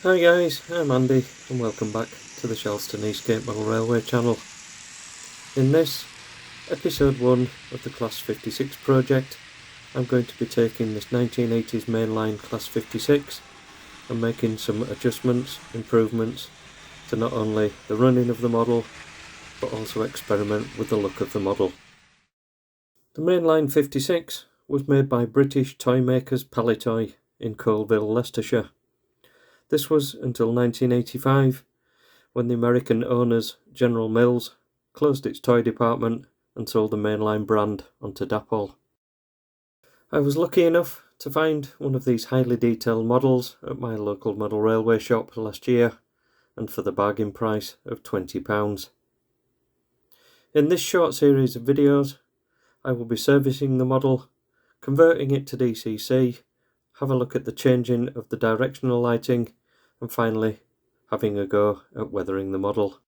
Hi guys, I'm Andy and welcome back to the Shelston Eastgate Model Railway channel. In this, episode 1 of the Class 56 project, I'm going to be taking this 1980s Mainline Class 56 and making some adjustments, improvements to not only the running of the model, but also experiment with the look of the model. The Mainline 56 was made by British toy makers Palitoy in Colville, Leicestershire. This was until 1985, when the American owners General Mills closed its toy department and sold the Mainline brand onto Dapol. I was lucky enough to find one of these highly detailed models at my local model railway shop last year, and for the bargain price of £20. In this short series of videos, I will be servicing the model, converting it to DCC, have a look at the changing of the directional lighting, and finally having a go at weathering the model.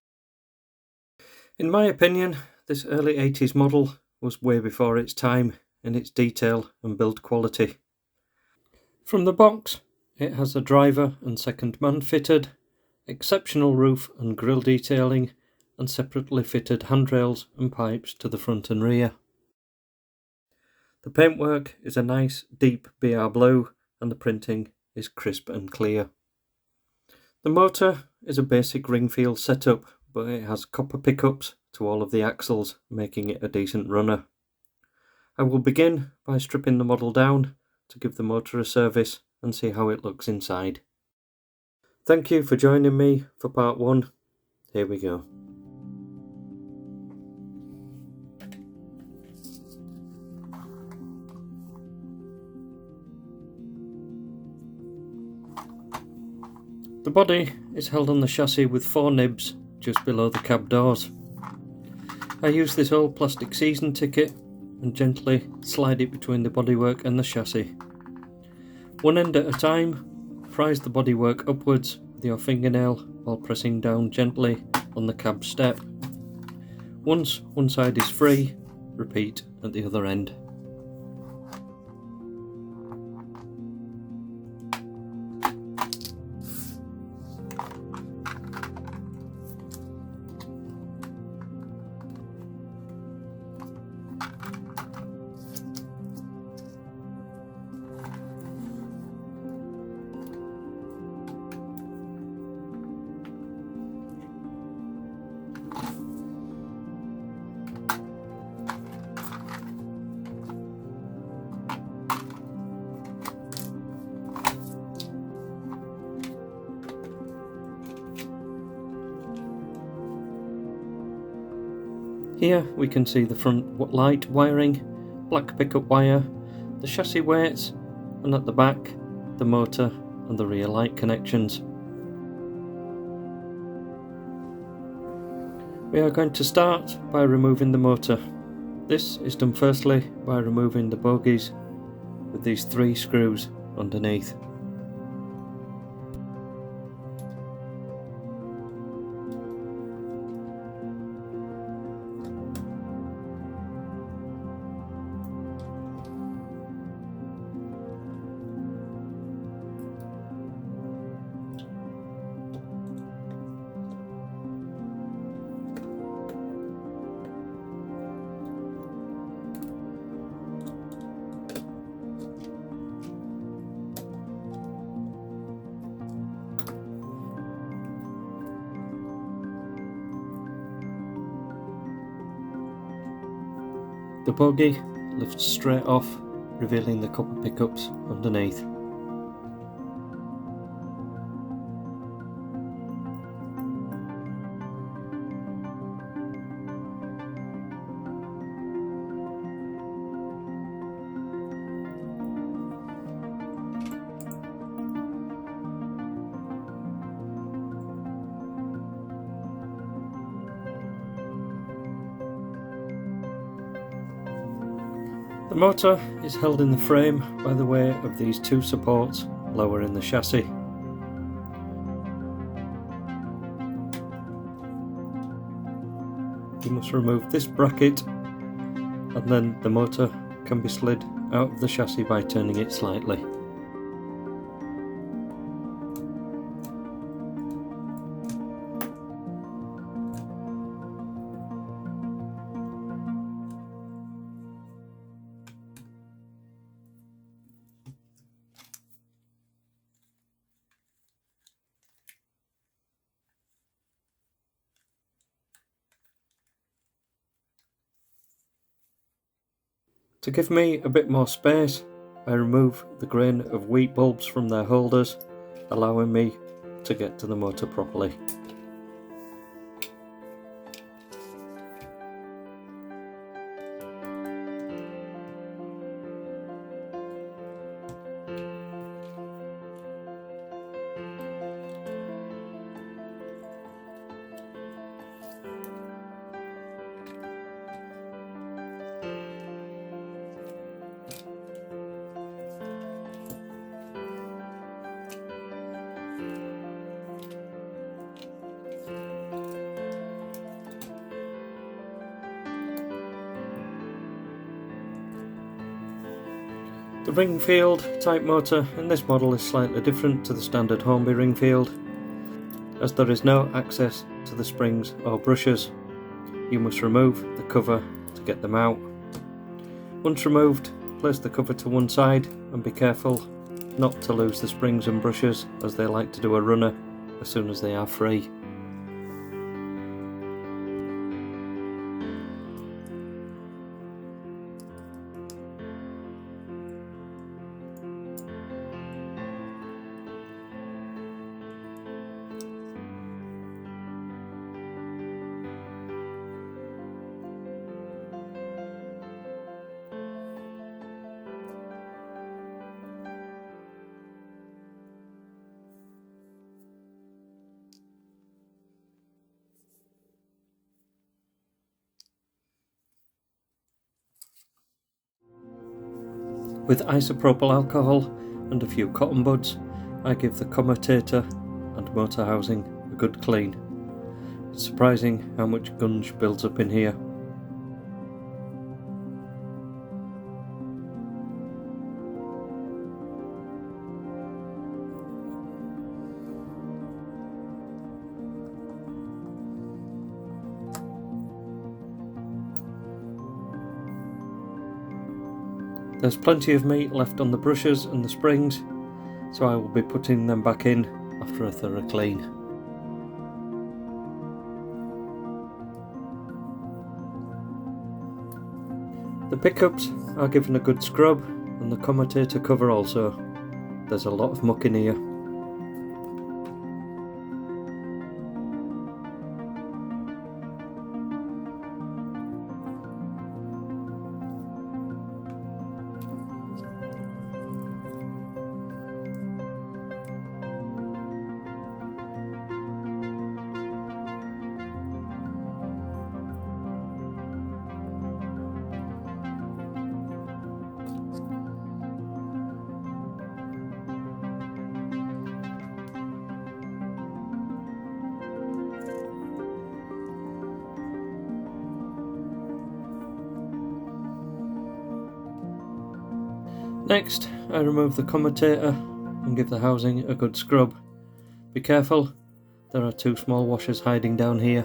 In my opinion, this early 80s model was way before its time in its detail and build quality. From the box, it has a driver and second man fitted, exceptional roof and grille detailing, and separately fitted handrails and pipes to the front and rear. The paintwork is a nice deep BR blue and the printing is crisp and clear. The motor is a basic Ringfield setup, but it has copper pickups to all of the axles, making it a decent runner. I will begin by stripping the model down to give the motor a service and see how it looks inside. Thank you for joining me for part 1. Here we go. The body is held on the chassis with 4 nibs just below the cab doors. I use this old plastic season ticket and gently slide it between the bodywork and the chassis. One end at a time, prise the bodywork upwards with your fingernail while pressing down gently on the cab step. Once one side is free, repeat at the other end. Here we can see the front light wiring, black pickup wire, the chassis weights, and at the back, the motor and the rear light connections. We are going to start by removing the motor. This is done firstly by removing the bogies with these 3 screws underneath. The bogie lifts straight off, revealing the copper pickups underneath. The motor is held in the frame by the way of these two supports lower in the chassis. You must remove this bracket and then the motor can be slid out of the chassis by turning it slightly. To give me a bit more space, I remove the grain of wheat bulbs from their holders, allowing me to get to the motor properly. The ring field type motor in this model is slightly different to the standard Hornby ring field, as there is no access to the springs or brushes. You must remove the cover to get them out. Once removed, place the cover to one side and be careful not to lose the springs and brushes, as they like to do a runner as soon as they are free. With isopropyl alcohol and a few cotton buds, I give the commutator and motor housing a good clean. It's surprising how much gunge builds up in here. There's plenty of meat left on the brushes and the springs, so I will be putting them back in after a thorough clean. The pickups are given a good scrub, and the commutator cover also. There's a lot of muck in here. Next, I remove the commutator and give the housing a good scrub. Be careful, there are two small washers hiding down here.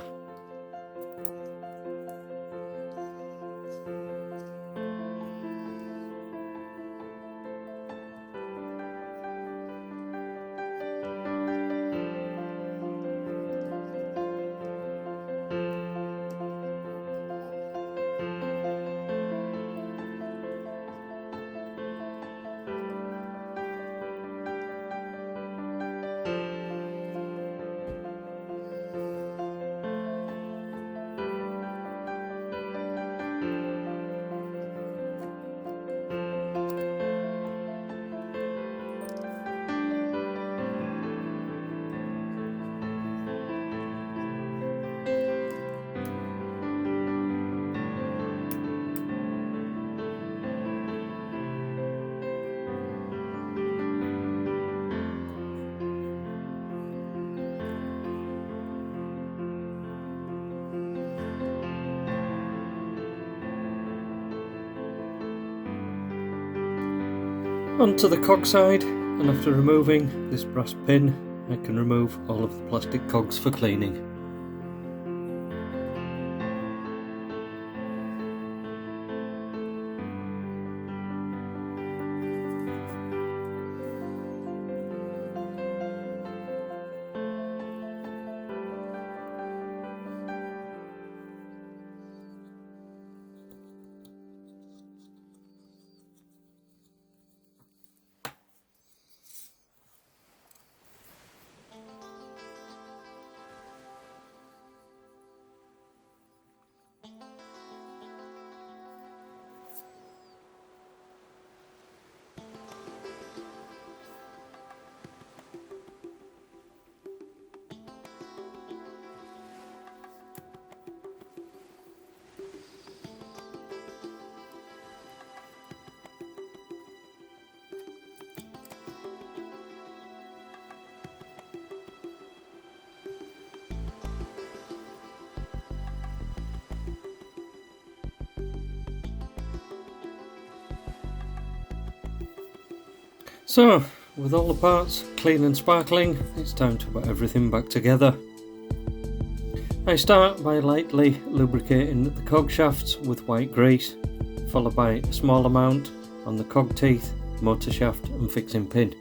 Onto the cog side, and after removing this brass pin, I can remove all of the plastic cogs for cleaning. So, with all the parts clean and sparkling, it's time to put everything back together. I start by lightly lubricating the cog shafts with white grease, followed by a small amount on the cog teeth, motor shaft and fixing pin.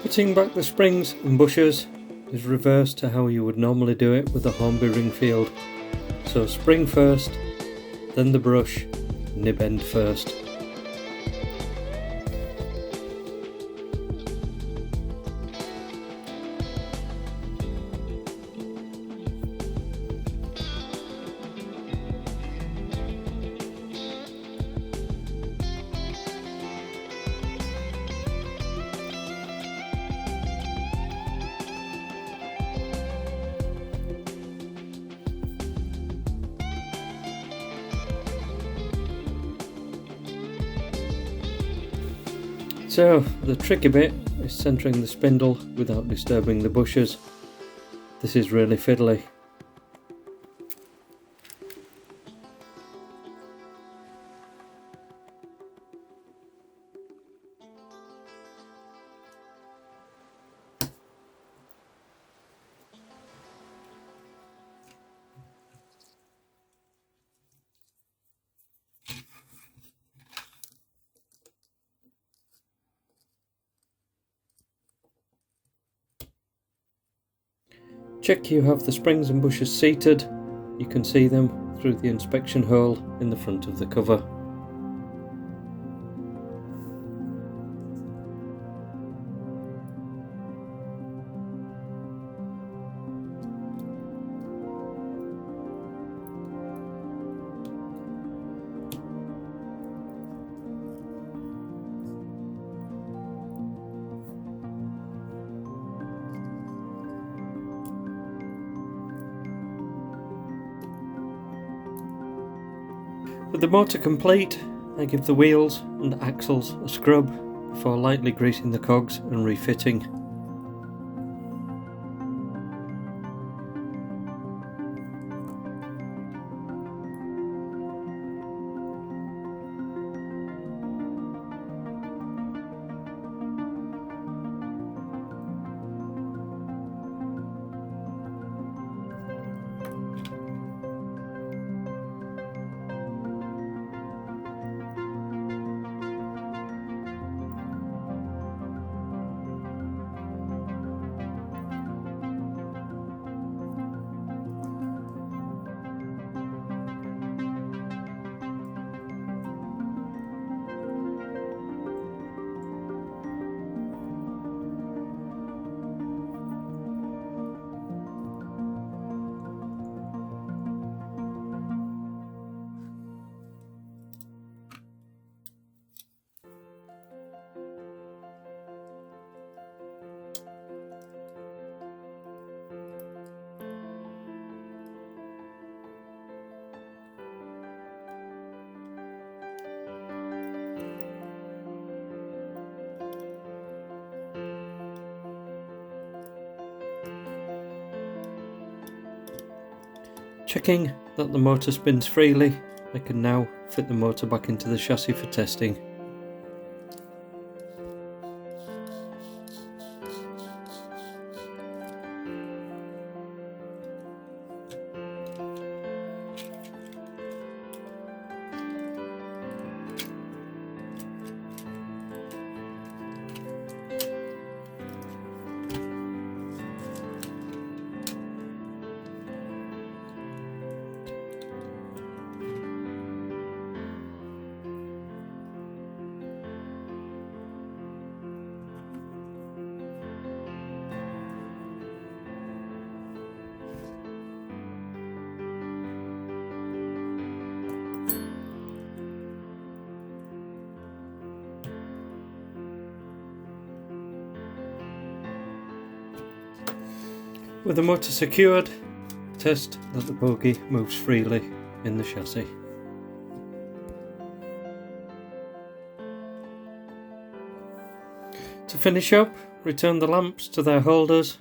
Putting back the springs and bushers is reversed to how you would normally do it with a Hornby ring field. So spring first, then the brush, nib end first. So the tricky bit is centering the spindle without disturbing the bushers. This is really fiddly. Check you have the springs and bushes seated. You can see them through the inspection hole in the front of the cover. With the motor complete, I give the wheels and axles a scrub before lightly greasing the cogs and refitting. Checking that the motor spins freely, I can now fit the motor back into the chassis for testing. With the motor secured, test that the bogie moves freely in the chassis. To finish up, return the lamps to their holders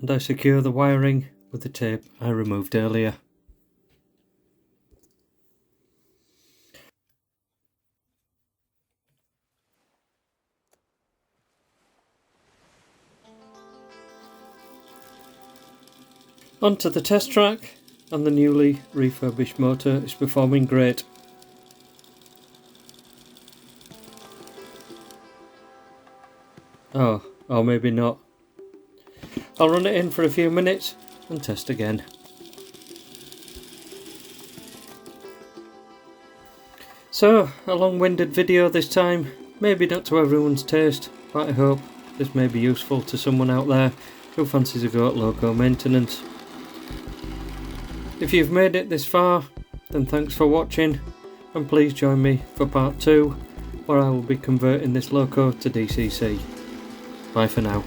and I secure the wiring with the tape I removed earlier. Onto the test track, and the newly refurbished motor is performing great. Oh, or maybe not. I'll run it in for a few minutes and test again. So, a long-winded video this time, maybe not to everyone's taste, but I hope this may be useful to someone out there who fancies a go at loco maintenance. If you've made it this far, then thanks for watching, and please join me for part 2, where I will be converting this loco to DCC. Bye for now.